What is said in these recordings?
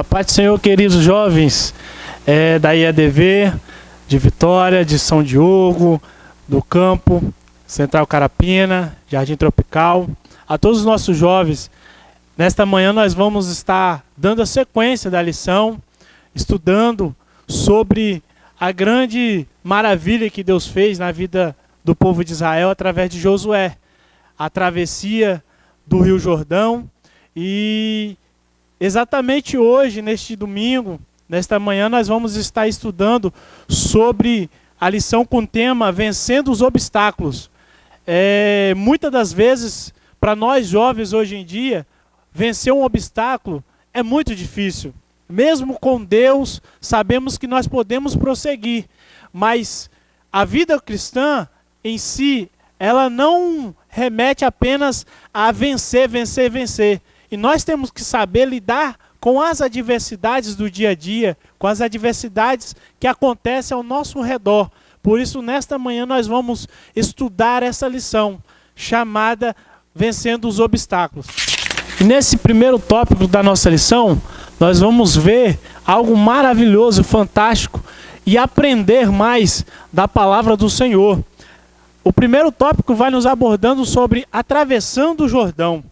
A paz do Senhor, queridos jovens da IADV, de Vitória, de São Diogo, do Campo, Central Carapina, Jardim Tropical. A todos os nossos jovens, nesta manhã nós vamos estar dando a sequência da lição, estudando sobre a grande maravilha que Deus fez na vida do povo de Israel através de Josué, a travessia do Rio Jordão. E exatamente hoje, neste domingo, nesta manhã, nós vamos estar estudando sobre a lição com o tema Vencendo os Obstáculos. Muitas das vezes, para nós jovens hoje em dia, vencer um obstáculo é muito difícil. Mesmo com Deus, sabemos que nós podemos prosseguir, mas a vida cristã em si, ela não remete apenas a vencer, vencer, vencer. E nós temos que saber lidar com as adversidades do dia a dia, com as adversidades que acontecem ao nosso redor. Por isso, nesta manhã, nós vamos estudar essa lição, chamada Vencendo os Obstáculos. E nesse primeiro tópico da nossa lição, nós vamos ver algo maravilhoso, fantástico, e aprender mais da palavra do Senhor. O primeiro tópico vai nos abordando sobre atravessando o Jordão,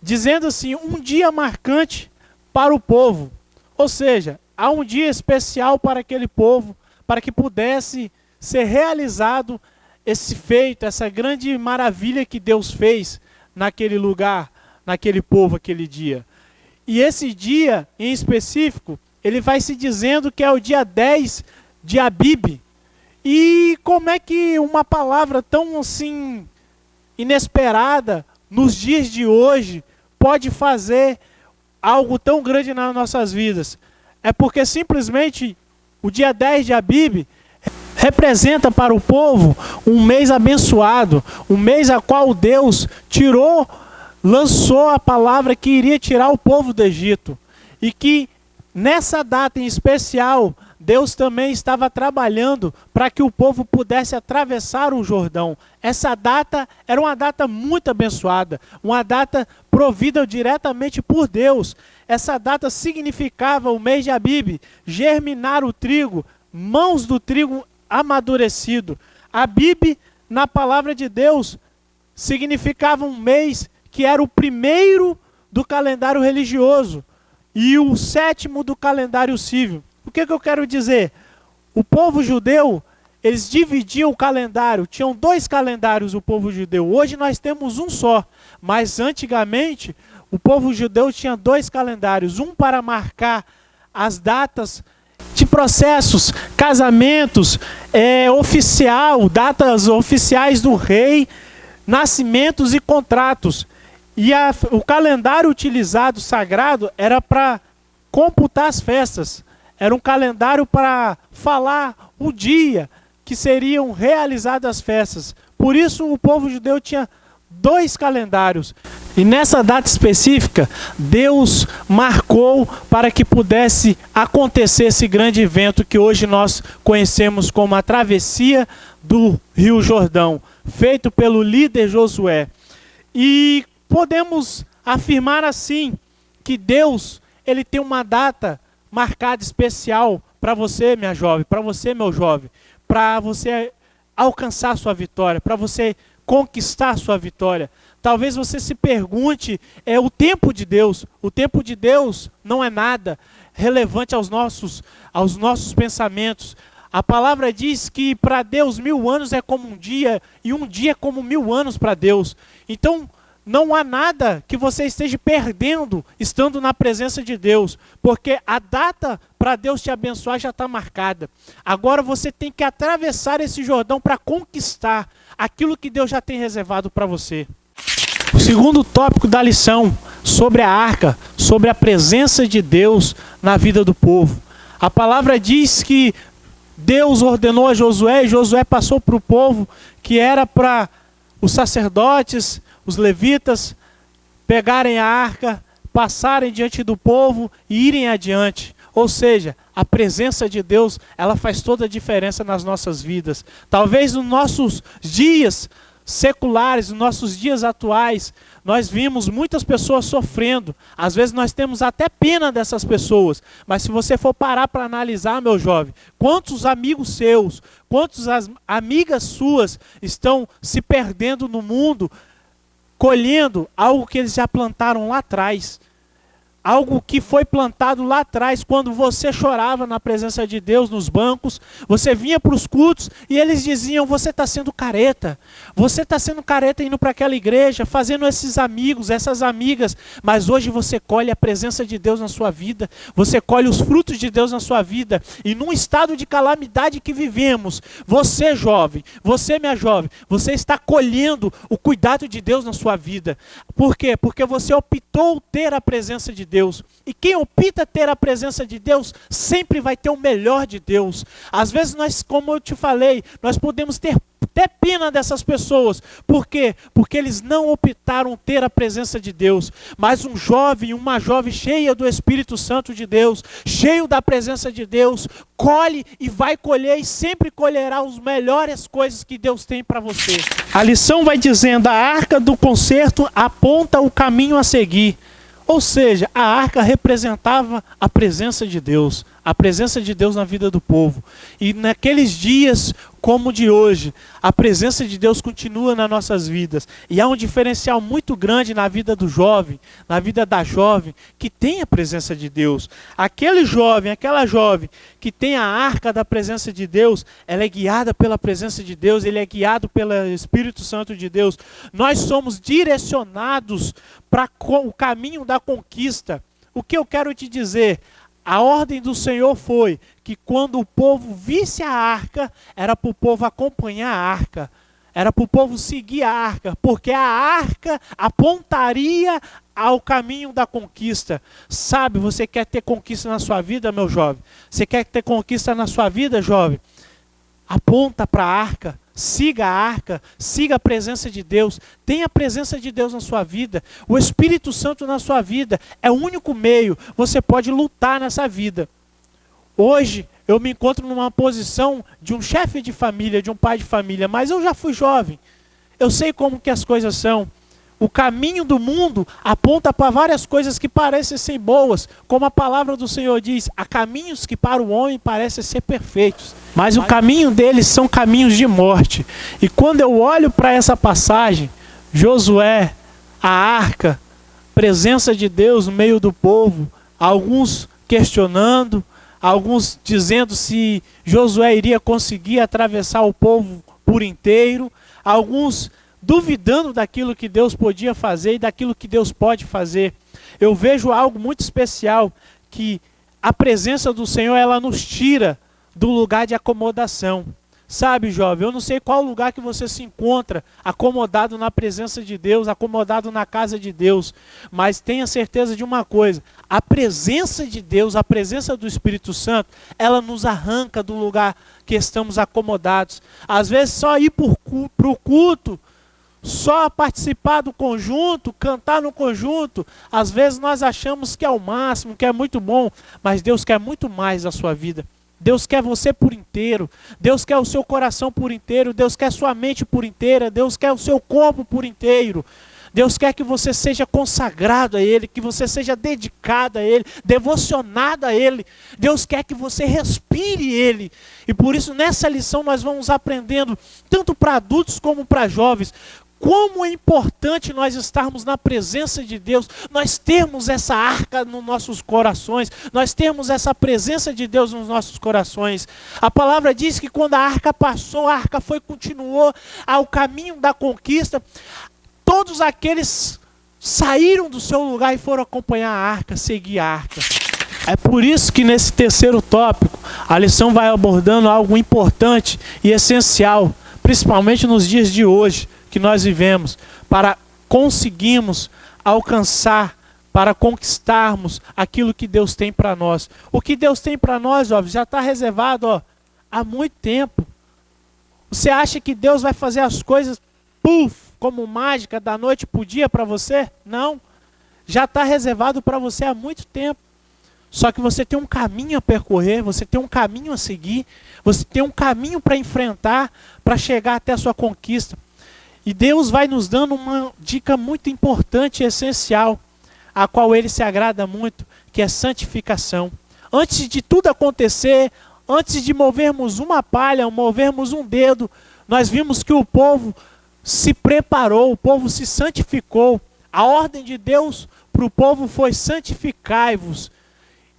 dizendo assim, um dia marcante para o povo. Ou seja, há um dia especial para aquele povo, para que pudesse ser realizado esse feito, essa grande maravilha que Deus fez naquele lugar, naquele povo, aquele dia. E esse dia, em específico, ele vai se dizendo que é o dia 10 de Abib. E como é que uma palavra tão assim inesperada nos dias de hoje pode fazer algo tão grande nas nossas vidas? É porque simplesmente o dia 10 de Abib representa para o povo um mês abençoado, um mês a qual Deus lançou a palavra que iria tirar o povo do Egito. E que nessa data em especial, Deus também estava trabalhando para que o povo pudesse atravessar o Jordão. Essa data era uma data muito abençoada, uma data provida diretamente por Deus. Essa data significava o mês de Abib, germinar o trigo, mãos do trigo amadurecido. Abib, na palavra de Deus, significava um mês que era o primeiro do calendário religioso e o sétimo do calendário civil. O que eu quero dizer? O povo judeu, eles dividiam o calendário, tinham 2 calendários o povo judeu. Hoje nós temos um só, mas antigamente o povo judeu tinha 2 calendários, um para marcar as datas de processos, casamentos, datas oficiais do rei, nascimentos e contratos. E o calendário utilizado, sagrado, era para computar as festas. Era um calendário para falar o dia que seriam realizadas as festas. Por isso o povo judeu tinha 2 calendários. E nessa data específica, Deus marcou para que pudesse acontecer esse grande evento que hoje nós conhecemos como a travessia do Rio Jordão, feito pelo líder Josué. E podemos afirmar assim, que Deus, ele tem uma data marcada especial para você, minha jovem, para você, meu jovem, para você alcançar a sua vitória, para você conquistar a sua vitória. Talvez você se pergunte, o tempo de Deus. O tempo de Deus não é nada relevante aos nossos pensamentos. A palavra diz que para Deus 1000 anos é como um dia, e um dia é como 1000 anos para Deus. Então, não há nada que você esteja perdendo estando na presença de Deus, porque a data para Deus te abençoar já está marcada. Agora você tem que atravessar esse Jordão para conquistar aquilo que Deus já tem reservado para você. O segundo tópico da lição, sobre a arca, sobre a presença de Deus na vida do povo. A palavra diz que Deus ordenou a Josué, e Josué passou para o povo, que era para os sacerdotes, os levitas, pegarem a arca, passarem diante do povo e irem adiante. Ou seja, a presença de Deus, ela faz toda a diferença nas nossas vidas. Talvez nos nossos dias seculares, nos nossos dias atuais, nós vimos muitas pessoas sofrendo. Às vezes nós temos até pena dessas pessoas. Mas se você for parar para analisar, meu jovem, quantos amigos seus, quantas amigas suas estão se perdendo no mundo, colhendo algo que eles já plantaram lá atrás. Algo que foi plantado lá atrás, quando você chorava na presença de Deus nos bancos, você vinha para os cultos e eles diziam: você está sendo careta, você está sendo careta indo para aquela igreja, fazendo esses amigos, essas amigas, mas hoje você colhe a presença de Deus na sua vida, você colhe os frutos de Deus na sua vida, e num estado de calamidade que vivemos, você jovem, você minha jovem, você está colhendo o cuidado de Deus na sua vida. Por quê? Porque você optou ter a presença de Deus. E quem opta ter a presença de Deus, sempre vai ter o melhor de Deus. Às vezes nós, como eu te falei, nós podemos ter até pena dessas pessoas. Por quê? Porque eles não optaram ter a presença de Deus. Mas um jovem, uma jovem cheia do Espírito Santo de Deus, cheio da presença de Deus, colhe e vai colher e sempre colherá as melhores coisas que Deus tem para você. A lição vai dizendo: a arca do concerto aponta o caminho a seguir. Ou seja, a arca representava a presença de Deus na vida do povo. E naqueles dias como o de hoje, a presença de Deus continua nas nossas vidas. E há um diferencial muito grande na vida do jovem, na vida da jovem, que tem a presença de Deus. Aquele jovem, aquela jovem que tem a arca da presença de Deus, ela é guiada pela presença de Deus, ele é guiado pelo Espírito Santo de Deus. Nós somos direcionados para o caminho da conquista. O que eu quero te dizer? A ordem do Senhor foi que quando o povo visse a arca, era para o povo acompanhar a arca. Era para o povo seguir a arca, porque a arca apontaria ao caminho da conquista. Sabe, você quer ter conquista na sua vida, meu jovem? Você quer ter conquista na sua vida, jovem? Aponta para a arca. Siga a arca, siga a presença de Deus, tenha a presença de Deus na sua vida, o Espírito Santo na sua vida, é o único meio, você pode lutar nessa vida. Hoje eu me encontro numa posição de um chefe de família, de um pai de família, mas eu já fui jovem, eu sei como que as coisas são. O caminho do mundo aponta para várias coisas que parecem ser boas, como a palavra do Senhor diz: há caminhos que para o homem parecem ser perfeitos, mas o caminho deles são caminhos de morte. E quando eu olho para essa passagem, Josué, a arca, presença de Deus no meio do povo, alguns questionando, alguns dizendo se Josué iria conseguir atravessar o povo por inteiro, alguns duvidando daquilo que Deus podia fazer e daquilo que Deus pode fazer. Eu vejo algo muito especial, que a presença do Senhor, ela nos tira do lugar de acomodação. Sabe, jovem, eu não sei qual lugar que você se encontra acomodado na presença de Deus, acomodado na casa de Deus, mas tenha certeza de uma coisa: a presença de Deus, a presença do Espírito Santo, ela nos arranca do lugar que estamos acomodados. Às vezes só ir para o culto, só participar do conjunto, cantar no conjunto, às vezes nós achamos que é o máximo, que é muito bom, mas Deus quer muito mais da sua vida. Deus quer você por inteiro, Deus quer o seu coração por inteiro, Deus quer sua mente por inteira, Deus quer o seu corpo por inteiro. Deus quer que você seja consagrado a Ele, que você seja dedicado a Ele, devocionado a Ele. Deus quer que você respire Ele. E por isso nessa lição nós vamos aprendendo, tanto para adultos como para jovens, como é importante nós estarmos na presença de Deus, nós termos essa arca nos nossos corações, nós termos essa presença de Deus nos nossos corações. A palavra diz que quando a arca passou, a arca continuou ao caminho da conquista, todos aqueles saíram do seu lugar e foram acompanhar a arca, seguir a arca. É por isso que nesse terceiro tópico, a lição vai abordando algo importante e essencial, principalmente nos dias de hoje, que nós vivemos, para conseguirmos alcançar, para conquistarmos aquilo que Deus tem para nós. O que Deus tem para nós, ó, já está reservado há muito tempo. Você acha que Deus vai fazer as coisas, como mágica, da noite para o dia para você? Não. Já está reservado para você há muito tempo. Só que você tem um caminho a percorrer, você tem um caminho a seguir, você tem um caminho para enfrentar, para chegar até a sua conquista. E Deus vai nos dando uma dica muito importante e essencial, a qual Ele se agrada muito, que é santificação. Antes de tudo acontecer, antes de movermos uma palha, movermos um dedo, nós vimos que o povo se preparou, o povo se santificou. A ordem de Deus para o povo foi: santificai-vos.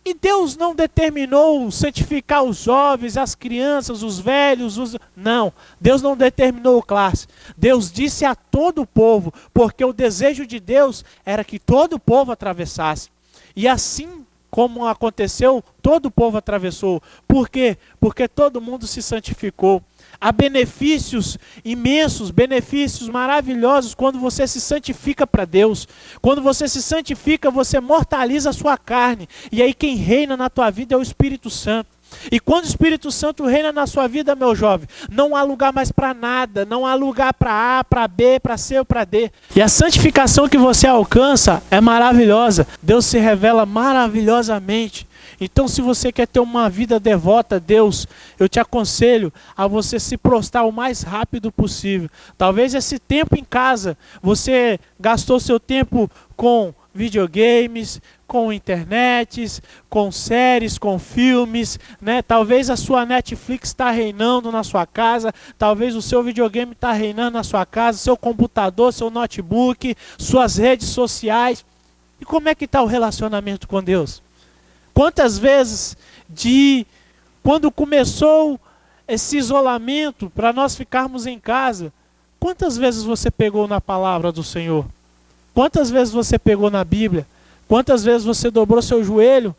E Deus não determinou santificar os jovens, as crianças, os velhos, não. Deus não determinou classe. Deus disse a todo o povo, porque o desejo de Deus era que todo o povo atravessasse. E assim como aconteceu, todo o povo atravessou. Por quê? Porque todo mundo se santificou. Há benefícios imensos, benefícios maravilhosos quando você se santifica para Deus. Quando você se santifica, você mortaliza a sua carne. E aí quem reina na tua vida é o Espírito Santo. E quando o Espírito Santo reina na sua vida, meu jovem, não há lugar mais para nada, não há lugar para A, para B, para C ou para D. E a santificação que você alcança é maravilhosa. Deus se revela maravilhosamente. Então, se você quer ter uma vida devota a Deus, eu te aconselho a você se prostrar o mais rápido possível. Talvez esse tempo em casa, você gastou seu tempo com videogames, com internets, com séries, com filmes, né? Talvez a sua Netflix está reinando na sua casa, talvez o seu videogame está reinando na sua casa, seu computador, seu notebook, suas redes sociais. E como é que está o relacionamento com Deus? Quantas vezes, quando começou esse isolamento para nós ficarmos em casa, quantas vezes você pegou na palavra do Senhor? Quantas vezes você pegou na Bíblia? Quantas vezes você dobrou seu joelho?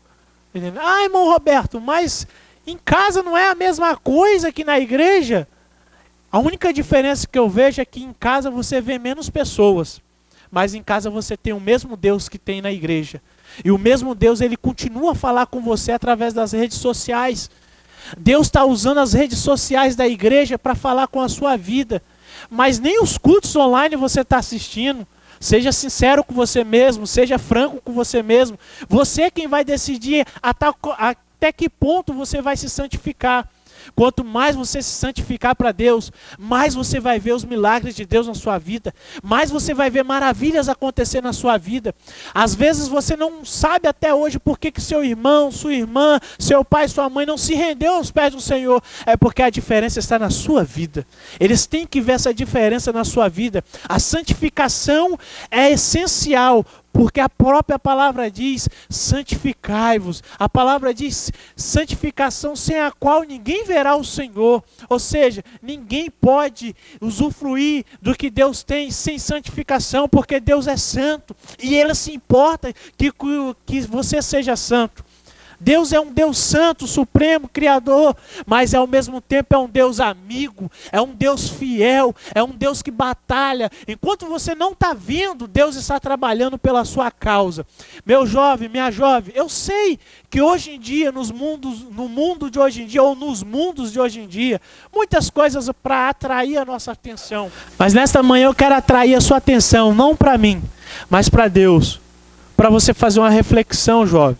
Ah, irmão Roberto, mas em casa não é a mesma coisa que na igreja? A única diferença que eu vejo é que em casa você vê menos pessoas, mas em casa você tem o mesmo Deus que tem na igreja. E o mesmo Deus, Ele continua a falar com você através das redes sociais. Deus está usando as redes sociais da igreja para falar com a sua vida. Mas nem os cultos online você está assistindo. Seja sincero com você mesmo, seja franco com você mesmo. Você é quem vai decidir até que ponto você vai se santificar. Quanto mais você se santificar para Deus, mais você vai ver os milagres de Deus na sua vida, mais você vai ver maravilhas acontecer na sua vida. Às vezes você não sabe até hoje por que seu irmão, sua irmã, seu pai, sua mãe não se rendeu aos pés do Senhor. É porque a diferença está na sua vida. Eles têm que ver essa diferença na sua vida. A santificação é essencial, porque a própria palavra diz: santificai-vos. A palavra diz santificação, sem a qual ninguém verá o Senhor. Ou seja, ninguém pode usufruir do que Deus tem sem santificação, porque Deus é santo e Ele se importa que você seja santo. Deus é um Deus santo, supremo, criador, mas ao mesmo tempo é um Deus amigo, é um Deus fiel, é um Deus que batalha. Enquanto você não está vendo, Deus está trabalhando pela sua causa. Meu jovem, minha jovem, eu sei que hoje em dia, no mundo de hoje em dia, ou nos mundos de hoje em dia, muitas coisas para atrair a nossa atenção. Mas nesta manhã eu quero atrair a sua atenção, não para mim, mas para Deus. Para você fazer uma reflexão, jovem.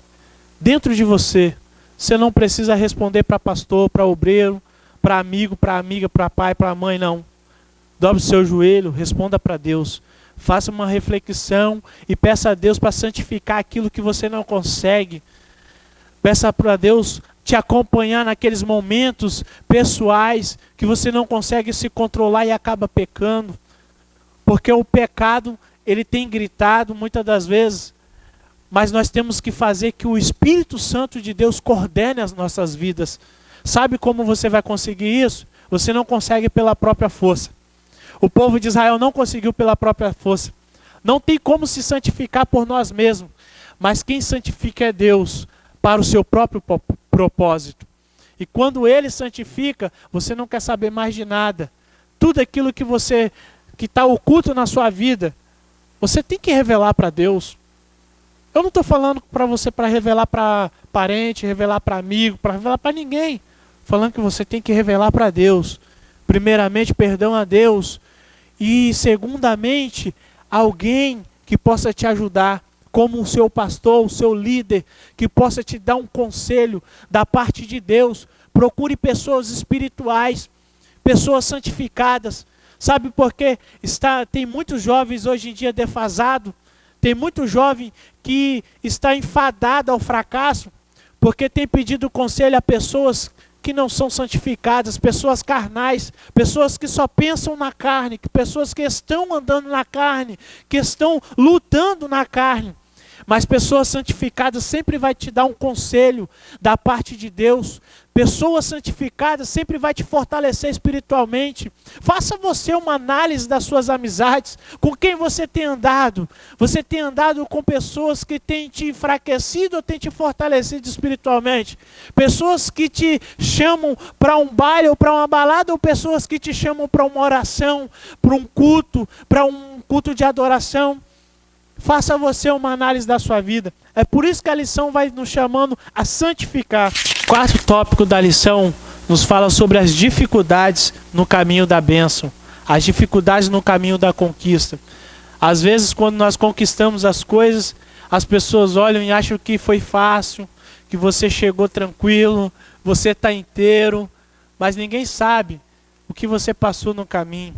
Dentro de você, você não precisa responder para pastor, para obreiro, para amigo, para amiga, para pai, para mãe, não. Dobre o seu joelho, responda para Deus. Faça uma reflexão e peça a Deus para santificar aquilo que você não consegue. Peça para Deus te acompanhar naqueles momentos pessoais que você não consegue se controlar e acaba pecando. Porque o pecado, ele tem gritado muitas das vezes. Mas nós temos que fazer que o Espírito Santo de Deus coordene as nossas vidas. Sabe como você vai conseguir isso? Você não consegue pela própria força. O povo de Israel não conseguiu pela própria força. Não tem como se santificar por nós mesmos. Mas quem santifica é Deus para o seu próprio propósito. E quando Ele santifica, você não quer saber mais de nada. Tudo aquilo que está oculto na sua vida, você tem que revelar para Deus. Eu não estou falando para você para revelar para parente, revelar para amigo, para revelar para ninguém. Falando que você tem que revelar para Deus. Primeiramente, perdão a Deus. E segundamente, alguém que possa te ajudar, como o seu pastor, o seu líder, que possa te dar um conselho da parte de Deus. Procure pessoas espirituais, pessoas santificadas. Sabe por quê? Tem muitos jovens hoje em dia defasados, tem muito jovem que está enfadado ao fracasso, porque tem pedido conselho a pessoas que não são santificadas, pessoas carnais, pessoas que só pensam na carne, pessoas que estão andando na carne, que estão lutando na carne. Mas pessoas santificadas sempre vai te dar um conselho da parte de Deus. Pessoas santificadas sempre vai te fortalecer espiritualmente. Faça você uma análise das suas amizades. Com quem você tem andado? Você tem andado com pessoas que têm te enfraquecido ou têm te fortalecido espiritualmente? Pessoas que te chamam para um baile ou para uma balada, ou pessoas que te chamam para uma oração, para um culto de adoração? Faça você uma análise da sua vida. É por isso que a lição vai nos chamando a santificar. O quarto tópico da lição nos fala sobre as dificuldades no caminho da bênção. As dificuldades no caminho da conquista. Às vezes, quando nós conquistamos as coisas, as pessoas olham e acham que foi fácil, que você chegou tranquilo, você está inteiro, mas ninguém sabe o que você passou no caminho.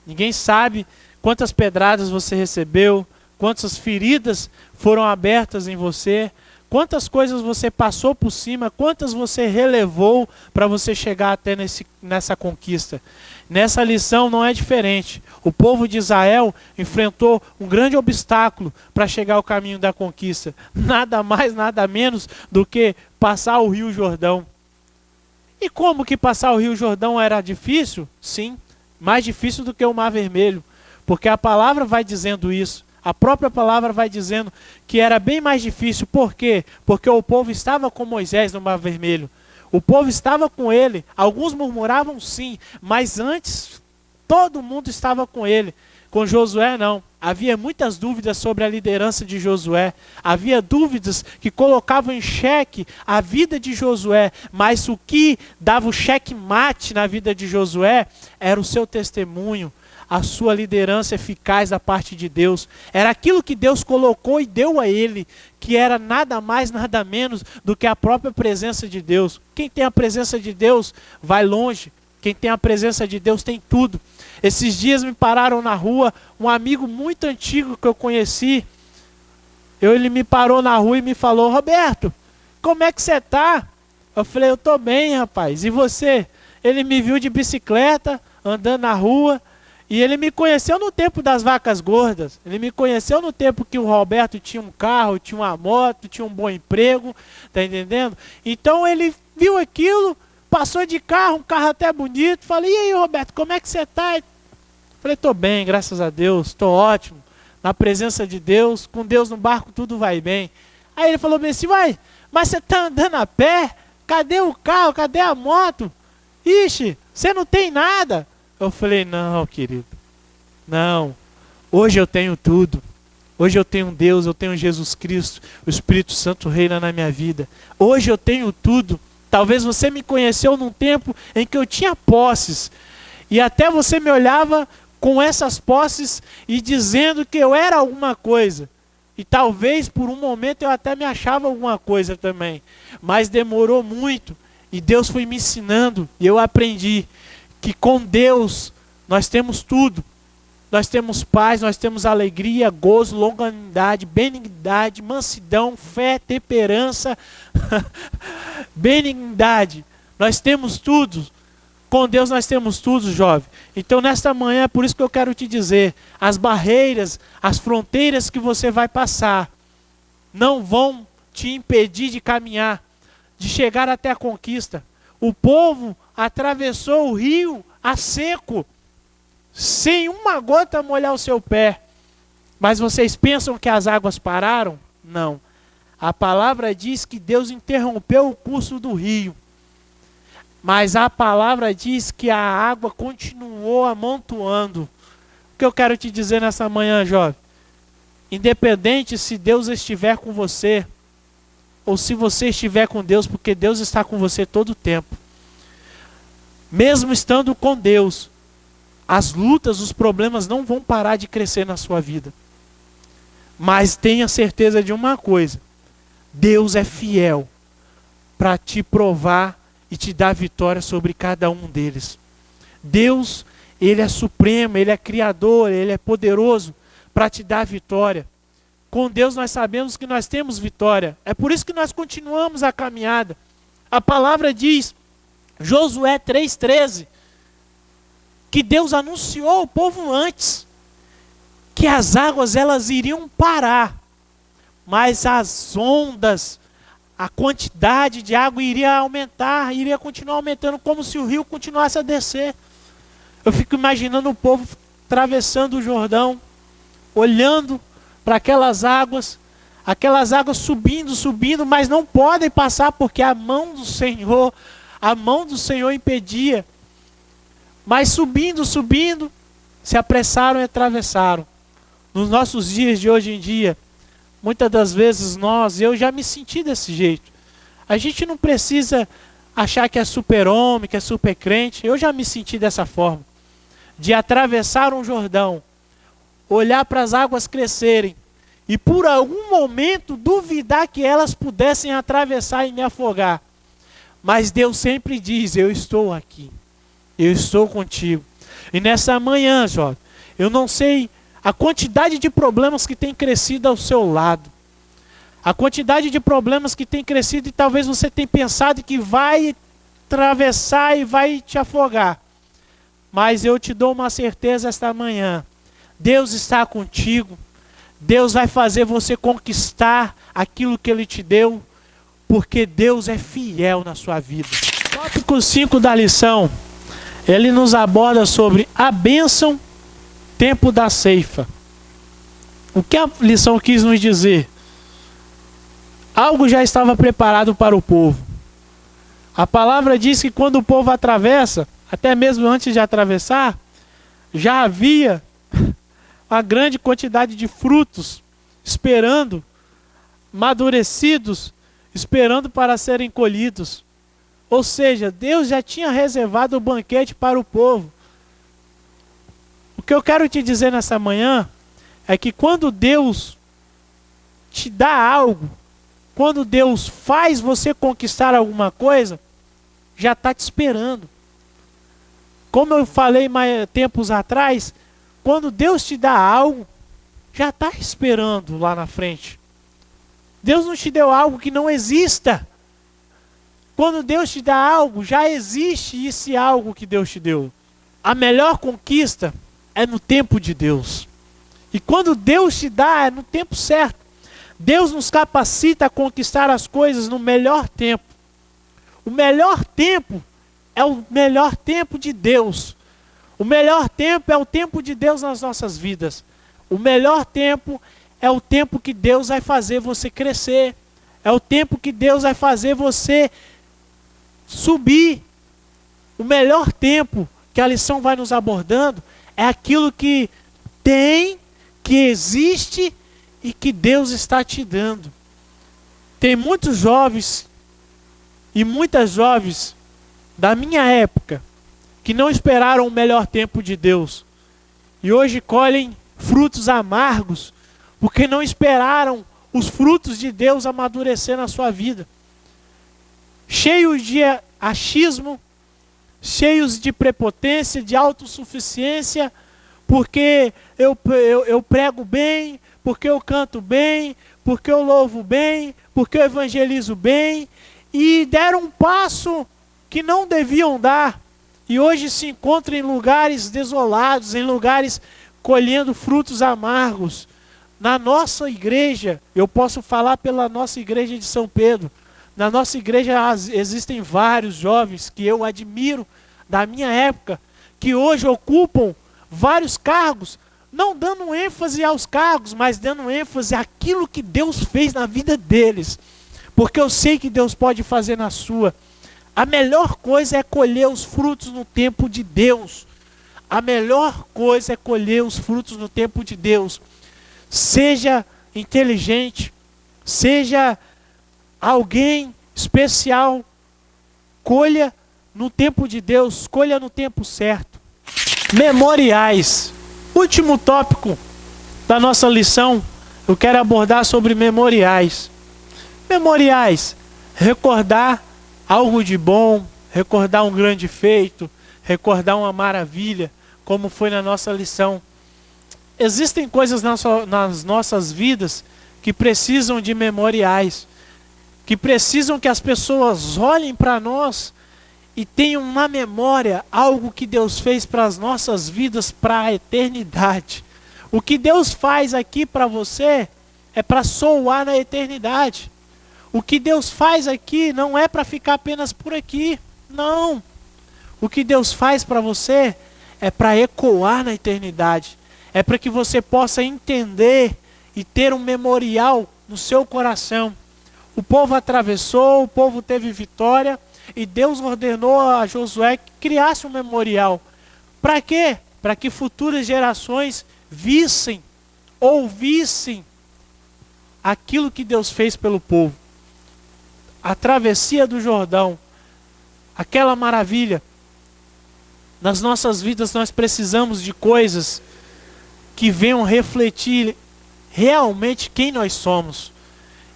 Ninguém sabe quantas pedradas você recebeu, quantas feridas foram abertas em você, quantas coisas você passou por cima, quantas você relevou para você chegar até nessa conquista. Nessa lição não é diferente. O povo de Israel enfrentou um grande obstáculo para chegar ao caminho da conquista. Nada mais, nada menos do que passar o Rio Jordão. E como que passar o Rio Jordão era difícil? Sim, mais difícil do que o Mar Vermelho, porque a palavra vai dizendo isso. A própria palavra vai dizendo que era bem mais difícil. Por quê? Porque o povo estava com Moisés no Mar Vermelho. O povo estava com ele. Alguns murmuravam sim, mas antes todo mundo estava com ele. Com Josué não. Havia muitas dúvidas sobre a liderança de Josué. Havia dúvidas que colocavam em xeque a vida de Josué. Mas o que dava o xeque-mate na vida de Josué era o seu testemunho, a sua liderança eficaz da parte de Deus. Era aquilo que Deus colocou e deu a ele, que era nada mais, nada menos do que a própria presença de Deus. Quem tem a presença de Deus vai longe. Quem tem a presença de Deus tem tudo. Esses dias me pararam na rua, um amigo muito antigo que eu conheci, ele me parou na rua e me falou: Roberto, como é que você está? Eu falei: eu estou bem, rapaz. E você? Ele me viu de bicicleta, andando na rua. E ele me conheceu no tempo das vacas gordas. Ele me conheceu no tempo que o Roberto tinha um carro, tinha uma moto, tinha um bom emprego. Tá entendendo? Então ele viu aquilo, passou de carro, um carro até bonito. Falei: e aí, Roberto, como é que você tá? Falei: tô bem, graças a Deus, tô ótimo. Na presença de Deus, com Deus no barco tudo vai bem. Aí ele falou bem assim: uai, mas você tá andando a pé? Cadê o carro? Cadê a moto? Ixi, você não tem nada. Eu falei: não, querido, não, hoje eu tenho tudo. Hoje eu tenho Deus, eu tenho Jesus Cristo, o Espírito Santo reina na minha vida. Hoje eu tenho tudo. Talvez você me conheceu num tempo em que eu tinha posses, e até você me olhava com essas posses e dizendo que eu era alguma coisa. E talvez por um momento eu até me achava alguma coisa também. Mas demorou muito, e Deus foi me ensinando, e eu aprendi que com Deus nós temos tudo. Nós temos paz, nós temos alegria, gozo, longanimidade, benignidade, mansidão, fé, temperança, benignidade. Nós temos tudo. Com Deus nós temos tudo, jovem. Então nesta manhã é por isso que eu quero te dizer, as barreiras, as fronteiras que você vai passar, não vão te impedir de caminhar, de chegar até a conquista. O povo atravessou o rio a seco, sem uma gota molhar o seu pé. Mas vocês pensam que as águas pararam? Não. A palavra diz que Deus interrompeu o curso do rio. Mas a palavra diz que a água continuou amontoando. O que eu quero te dizer nessa manhã, jovem? Independente se Deus estiver com você, ou se você estiver com Deus, porque Deus está com você todo o tempo. Mesmo estando com Deus, as lutas, os problemas não vão parar de crescer na sua vida. Mas tenha certeza de uma coisa: Deus é fiel para te provar e te dar vitória sobre cada um deles. Deus, Ele é supremo, Ele é criador, Ele é poderoso para te dar vitória. Com Deus nós sabemos que nós temos vitória. É por isso que nós continuamos a caminhada. A palavra diz, Josué 3,13, que Deus anunciou ao povo antes que as águas elas iriam parar, mas as ondas, a quantidade de água iria aumentar, iria continuar aumentando, como se o rio continuasse a descer. Eu fico imaginando o povo atravessando o Jordão, olhando para aquelas águas subindo, mas não podem passar porque a mão do Senhor impedia. Mas subindo, se apressaram e atravessaram. Nos nossos dias de hoje em dia, muitas das vezes eu já me senti desse jeito. A gente não precisa achar que é super-homem, que é super-crente. Eu já me senti dessa forma. De atravessar um Jordão, olhar para as águas crescerem e por algum momento duvidar que elas pudessem atravessar e me afogar. Mas Deus sempre diz, eu estou aqui, eu estou contigo. E nessa manhã, jovem, eu não sei a quantidade de problemas que tem crescido ao seu lado. A quantidade de problemas que tem crescido e talvez você tenha pensado que vai atravessar e vai te afogar. Mas eu te dou uma certeza esta manhã. Deus está contigo. Deus vai fazer você conquistar aquilo que Ele te deu, porque Deus é fiel na sua vida. Tópico 5 da lição, ele nos aborda sobre a bênção, tempo da ceifa. O que a lição quis nos dizer? Algo já estava preparado para o povo. A palavra diz que quando o povo atravessa, até mesmo antes de atravessar, já havia uma grande quantidade de frutos esperando, amadurecidos, esperando para serem colhidos. Ou seja, Deus já tinha reservado o banquete para o povo. O que eu quero te dizer nessa manhã é que quando Deus te dá algo, quando Deus faz você conquistar alguma coisa, já está te esperando. Como eu falei tempos atrás, quando Deus te dá algo, já está esperando lá na frente. Deus não te deu algo que não exista. Quando Deus te dá algo, já existe esse algo que Deus te deu. A melhor conquista é no tempo de Deus. E quando Deus te dá, é no tempo certo. Deus nos capacita a conquistar as coisas no melhor tempo. O melhor tempo é o melhor tempo de Deus. O melhor tempo é o tempo de Deus nas nossas vidas. O melhor tempo é o tempo que Deus vai fazer você crescer. É o tempo que Deus vai fazer você subir. O melhor tempo que a lição vai nos abordando é aquilo que tem, que existe e que Deus está te dando. Tem muitos jovens e muitas jovens da minha época que não esperaram o melhor tempo de Deus e hoje colhem frutos amargos porque não esperaram os frutos de Deus amadurecer na sua vida. Cheios de achismo, cheios de prepotência, de autossuficiência, porque eu prego bem, porque eu canto bem, porque eu louvo bem, porque eu evangelizo bem, e deram um passo que não deviam dar, e hoje se encontram em lugares desolados, em lugares colhendo frutos amargos. Na nossa igreja, eu posso falar pela nossa igreja de São Pedro, na nossa igreja existem vários jovens que eu admiro da minha época, que hoje ocupam vários cargos, não dando ênfase aos cargos, mas dando ênfase àquilo que Deus fez na vida deles. Porque eu sei que Deus pode fazer na sua. A melhor coisa é colher os frutos no tempo de Deus. A melhor coisa é colher os frutos no tempo de Deus. Seja inteligente, seja alguém especial, colha no tempo de Deus, colha no tempo certo. Memoriais. Último tópico da nossa lição, eu quero abordar sobre memoriais. Memoriais, recordar algo de bom, recordar um grande feito, recordar uma maravilha. como foi na nossa lição. Existem coisas nas nossas vidas que precisam de memoriais, que precisam que as pessoas olhem para nós e tenham na memória algo que Deus fez para as nossas vidas para a eternidade. O que Deus faz aqui para você é para soar na eternidade. O que Deus faz aqui não é para ficar apenas por aqui, não. O que Deus faz para você é para ecoar na eternidade. É para que você possa entender e ter um memorial no seu coração. O povo atravessou, o povo teve vitória e Deus ordenou a Josué que criasse um memorial. Para quê? Para que futuras gerações vissem, ouvissem aquilo que Deus fez pelo povo. A travessia do Jordão, aquela maravilha. Nas nossas vidas nós precisamos de coisas que venham refletir realmente quem nós somos.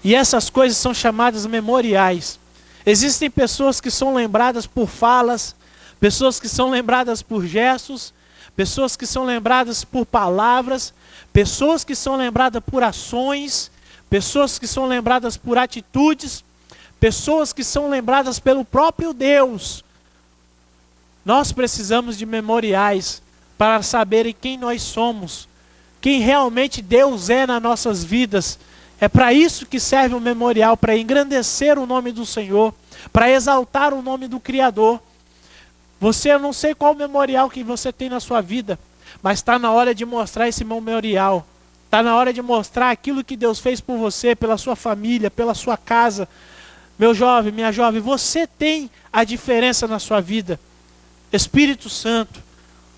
E essas coisas são chamadas memoriais. Existem pessoas que são lembradas por falas, pessoas que são lembradas por gestos, pessoas que são lembradas por palavras, pessoas que são lembradas por ações, pessoas que são lembradas por atitudes, pessoas que são lembradas pelo próprio Deus. Nós precisamos de memoriais para saberem quem nós somos, quem realmente Deus é nas nossas vidas. É para isso que serve o memorial, para engrandecer o nome do Senhor, para exaltar o nome do Criador. Eu não sei qual memorial que você tem na sua vida, mas está na hora de mostrar esse memorial. Está na hora de mostrar aquilo que Deus fez por você, pela sua família, pela sua casa. Meu jovem, minha jovem, você tem a diferença na sua vida. Espírito Santo,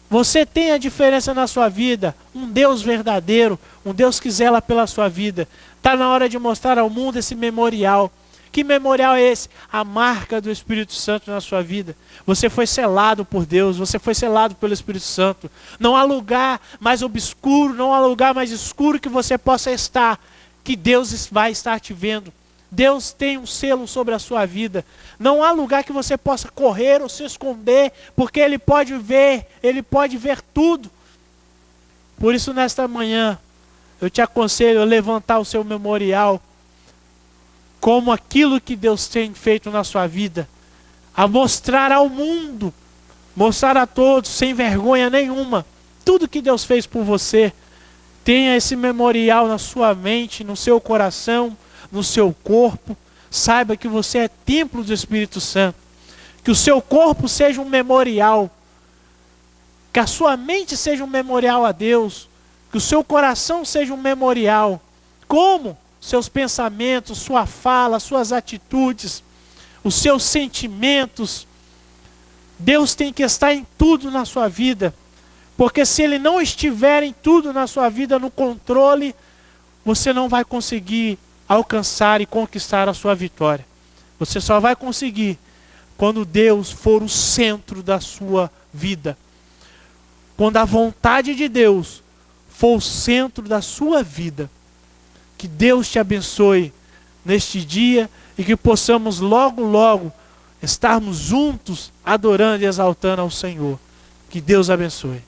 você tem a diferença na sua vida. Um Deus verdadeiro, um Deus que zela pela sua vida. Está na hora de mostrar ao mundo esse memorial. Que memorial é esse? A marca do Espírito Santo na sua vida. Você foi selado por Deus, você foi selado pelo Espírito Santo. Não há lugar mais obscuro, não há lugar mais escuro que você possa estar, que Deus vai estar te vendo. Deus tem um selo sobre a sua vida. Não há lugar que você possa correr ou se esconder, porque Ele pode ver tudo. Por isso, nesta manhã, eu te aconselho a levantar o seu memorial, como aquilo que Deus tem feito na sua vida, a mostrar ao mundo, mostrar a todos, sem vergonha nenhuma, tudo que Deus fez por você. Tenha esse memorial na sua mente, no seu coração, no seu corpo. Saiba que você é templo do Espírito Santo. Que o seu corpo seja um memorial. Que a sua mente seja um memorial a Deus. Que o seu coração seja um memorial. Como? Seus pensamentos, sua fala, suas atitudes, os seus sentimentos. Deus tem que estar em tudo na sua vida. Porque se Ele não estiver em tudo na sua vida, no controle, você não vai conseguir alcançar e conquistar a sua vitória. Você só vai conseguir quando Deus for o centro da sua vida. Quando a vontade de Deus for o centro da sua vida. Que Deus te abençoe neste dia e que possamos logo, logo estarmos juntos adorando e exaltando ao Senhor. Que Deus abençoe.